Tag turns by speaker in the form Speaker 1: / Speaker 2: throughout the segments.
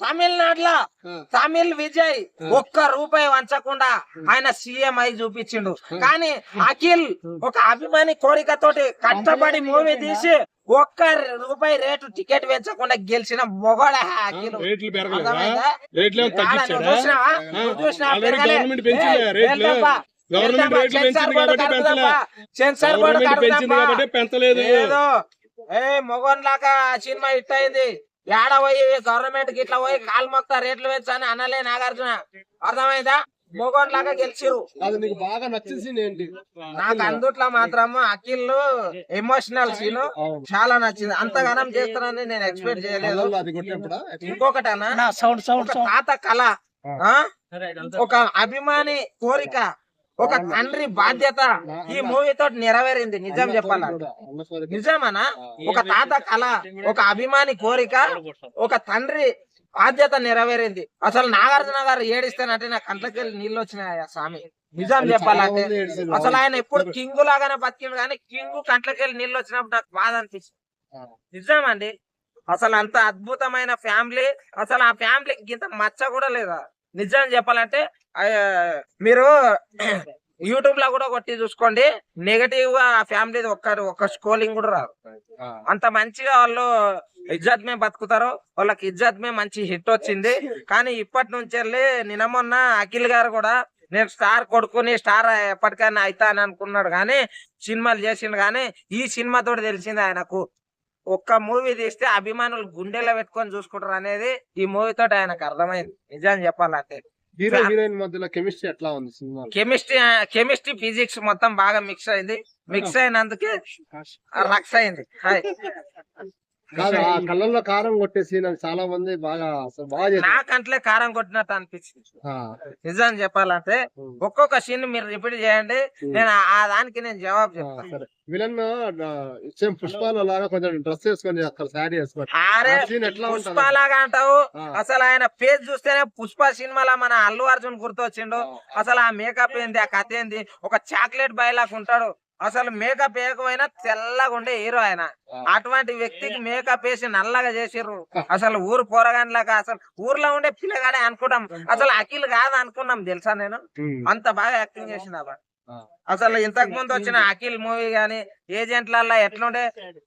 Speaker 1: తమిళనాడులో తమిళ్ విజయ్ ఒక్క రూపాయి వంచకుండా ఆయన సీఎం అయి చూపించిండు. కానీ అఖిల్ ఒక అభిమాని కోరికతోటి కష్టపడి మూవీ తీసి ఒక్క రూపాయి రేటు టికెట్ పెంచకుండా గెలిచిన మొగడ అఖిల్. మొగన్ లాగా సినిమా హిట్ అయింది. ఏడ పోయి గవర్నమెంట్ కి ఇట్లా పోయి కాలు మొక్త రేట్లు పెంచని అనలే నాగార్జున. అర్థమైందా? మొగోన్ లాగా గెలిచిరు.
Speaker 2: బాగా నచ్చింది ఏంటి?
Speaker 1: నాకు అందుట్లో మాత్రం అఖిల్ ఎమోషనల్ సీన్ చాలా నచ్చింది. అంతగానం చేస్తానని నేను ఎక్స్పెక్ట్ చేయలేదు. ఇంకొకటి అన్న, తాత కళ, ఒక అభిమాని కోరిక, ఒక తండ్రి బాధ్యత ఈ మూవీతో నెరవేరింది. నిజం చెప్పాల, నిజమనా? ఒక తాత కళ, ఒక అభిమాని కోరిక, ఒక తండ్రి బాధ్యత నెరవేరింది. అసలు నాగార్జున గారు ఏడిస్తేనంటే నా కంట్లకి నీళ్ళు వచ్చినాయా స్వామి. నిజం చెప్పాలంటే అసలు ఆయన ఎప్పుడు కింగు లాగానే బతికిండు, కానీ కింగు కంట్లకి నీళ్ళు వచ్చినప్పుడు నాకు బాధ అనిపిస్తుంది. నిజం అండి. అసలు అంత అద్భుతమైన ఫ్యామిలీ, అసలు ఆ ఫ్యామిలీకి ఇంత మచ్చ కూడా లేదా. నిజం చెప్పాలంటే మీరు యూట్యూబ్ లో కూడా కొట్టి చూసుకోండి, నెగటివ్ గా ఆ ఫ్యామిలీ ఒక్క స్కోలింగ్ కూడా రాదు. అంత మంచిగా వాళ్ళు ఇజ్జత్ మే బతుకుతారు. వాళ్ళకి ఇజ్జత్ మే మంచి హిట్ వచ్చింది. కానీ ఇప్పటి నుంచి నిన్న మొన్న అఖిల్ గారు కూడా నేను స్టార్ కొడుకుని స్టార్ ఎప్పటికైనా అవుతా అని అనుకున్నాడు, కానీ సినిమాలు చేసిండు. కానీ ఈ సినిమాతో తెలిసింది ఆయనకు ఒక్క మూవీ తీస్తే అభిమానులు గుండెల్లో పెట్టుకొని చూసుకుంటారు అనేది ఈ మూవీ తోటి ఆయనకు అర్థమైంది. నిజం చెప్పాలంటే
Speaker 2: హీరో హీరోయిన్ మధ్యలో కెమిస్ట్రీ ఎట్లా ఉంది సినిమా?
Speaker 1: కెమిస్ట్రీ ఫిజిక్స్ మొత్తం బాగా మిక్స్ అయింది. మిక్స్ అయినందుకే రక్స్ అయింది.
Speaker 2: కళ్ళల్లో కారం కొట్టేసి చాలా మంది బాగా
Speaker 1: నా కంట్లే కారం కొట్టినట్టు అనిపించింది. నిజం చెప్పాలంటే ఒక్కొక్క సీన్ మీరు రిపీట్ చేయండి, నేను ఆ దానికి నేను జవాబు చెప్తాను.
Speaker 2: విలన్ పుష్పాల లాగా కొంచెం డ్రెస్ వేసుకొని శారీ వేసుకొని
Speaker 1: పుష్ప లాగా అంటావు. అసలు ఆయన ఫేస్ చూస్తేనే పుష్ప సినిమాలో మన అల్లు అర్జున్ గుర్తొచ్చిండు. అసలు ఆ మేకప్ ఏంది, ఆ కథ ఏంది, ఒక చాక్లెట్ బాయ్ లాగా ఉంటాడు. అసలు మేకప్ వేయకపోయినా తెల్లగా ఉండే హీరో ఆయన. అటువంటి వ్యక్తికి మేకప్ వేసి నల్లగా చేసిర్రు. అసలు ఊరు పోరగానిలాగా, అసలు ఊర్లో ఉండే పిల్లగాడే అనుకుంటాం. అసలు అఖిల్ కాదు అనుకున్నాం తెలుసా నేను. అంత బాగా యాక్టింగ్ చేసిన అసలు ఇంతకు ముందు వచ్చిన అఖిల్ మూవీ గాని ఏజెంట్లల్లో ఎట్లుండే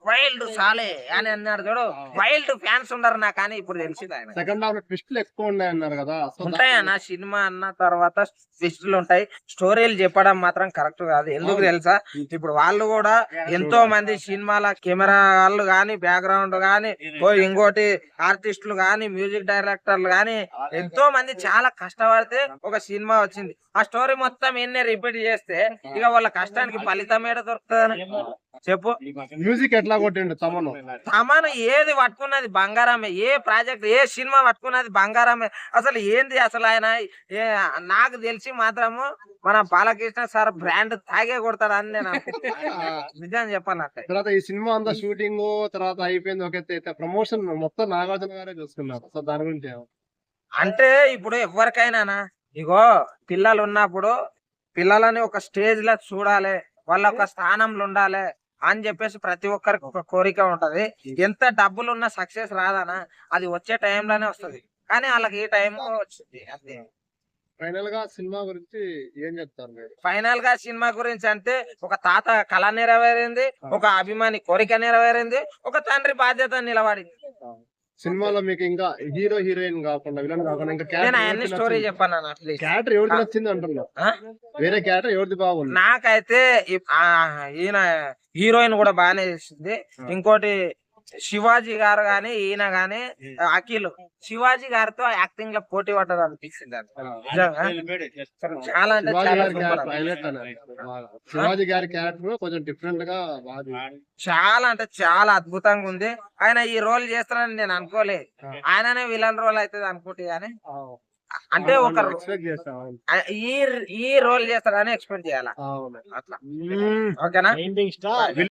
Speaker 1: వైల్డ్ సాలే అని అన్నాడు చూడు, వైల్డ్ ఫ్యాన్స్ ఉండరు నాకు. కానీ ఇప్పుడు తెలిసింది ఆయన
Speaker 2: సెకండ్ హాఫ్ ట్విస్టులు ఎక్కువ ఉన్నాయి అన్నారు కదా.
Speaker 1: ఉంటాయన్న, సినిమా అన్న తర్వాత ట్విస్టులు ఉంటాయి. స్టోరీలు చెప్పడం మాత్రం కరెక్ట్ కాదు. ఎందుకు తెలుసా? ఇప్పుడు వాళ్ళు కూడా ఎంతో మంది సినిమాల కెమెరా వాళ్ళు గాని, బ్యాక్గ్రౌండ్ గాని, ఇంకోటి ఆర్టిస్టులు గాని, మ్యూజిక్ డైరెక్టర్లు గాని ఎంతో మంది చాలా కష్టపడితే ఒక సినిమా వచ్చింది. ఆ స్టోరీ మొత్తం ఎన్నే రిపీట్ చేస్తే ఇక వాళ్ళ కష్టానికి ఫలితం ఏడ దొరుకుతుందని చెప్పు.
Speaker 2: మ్యూజిక్ ఎట్లా కొట్టిండు తమను?
Speaker 1: తమను ఏది పట్టుకున్నది బంగారమే. ఏ ప్రాజెక్ట్, ఏ సినిమా పట్టుకున్నది బంగారమే. అసలు ఏంది అసలు ఆయన నాకు తెలిసి మాత్రము మన బాలకృష్ణ సార్ బ్రాండ్ తాగే కొడతాడు అని నేను నిజం చెప్పాలంటే.
Speaker 2: తర్వాత ఈ సినిమా అంతా షూటింగ్ తర్వాత అయిపోయింది, ఒక ప్రమోషన్ మొత్తం నాగార్జున గారే చూసుకున్నారు. సో దాని గురించి
Speaker 1: అంటే ఇప్పుడు ఎవరికైనా ఇగో పిల్లలు ఉన్నప్పుడు పిల్లలని ఒక స్టేజ్ లో చూడాలి, వాళ్ళ ఒక స్థానంలో ఉండాలి అని చెప్పేసి ప్రతి ఒక్కరికి ఒక కోరిక ఉంటది. ఎంత డబ్బులు ఉన్నా సక్సెస్ రాదనా, అది వచ్చే టైంలోనే వస్తుంది. కానీ వాళ్ళకి ఈ టైం వచ్చింది అంతే.
Speaker 2: ఫైనల్ గా సినిమా గురించి ఏం చెప్తారు మీరు?
Speaker 1: ఫైనల్ గా సినిమా గురించి అంటే ఒక తాత కళ నెరవేరింది, ఒక అభిమాని కోరిక నెరవేరింది, ఒక తండ్రి బాధ్యత నిలబడింది.
Speaker 2: సినిమాలో మీకు ఇంకా హీరో హీరోయిన్ కాకుండా విలన్ కాకుండా ఇంకా
Speaker 1: స్టోరీ చెప్పాను.
Speaker 2: క్యారెక్టర్ ఎవరికి నచ్చింది అంటున్నా? వేరే క్యారెక్టర్ ఎవరిది బాగుంది?
Speaker 1: నాకైతే ఈయన హీరోయిన్ కూడా బాగానే చేసింది. ఇంకోటి శివాజీ గారు గాని ఈయన గాని అఖిల్ శివాజీ గారితో యాక్టింగ్ లో పోటీ పడ్డది అనిపించింది. చాలా అంటే
Speaker 2: శివాజీ గారి క్యారెక్టర్ కొంచెం డిఫరెంట్ గా
Speaker 1: చాలా అంటే చాలా అద్భుతంగా ఉంది. ఆయన ఈ రోల్ చేస్తానని నేను అనుకోలే. ఆయననే విలన్ రోల్ అవుతుంది అనుకుంటే కానీ అంటే ఒక ఈ రోల్ చేస్తాడని ఎక్స్పెక్ట్ చేయాలి అట్లా. ఓకేనా?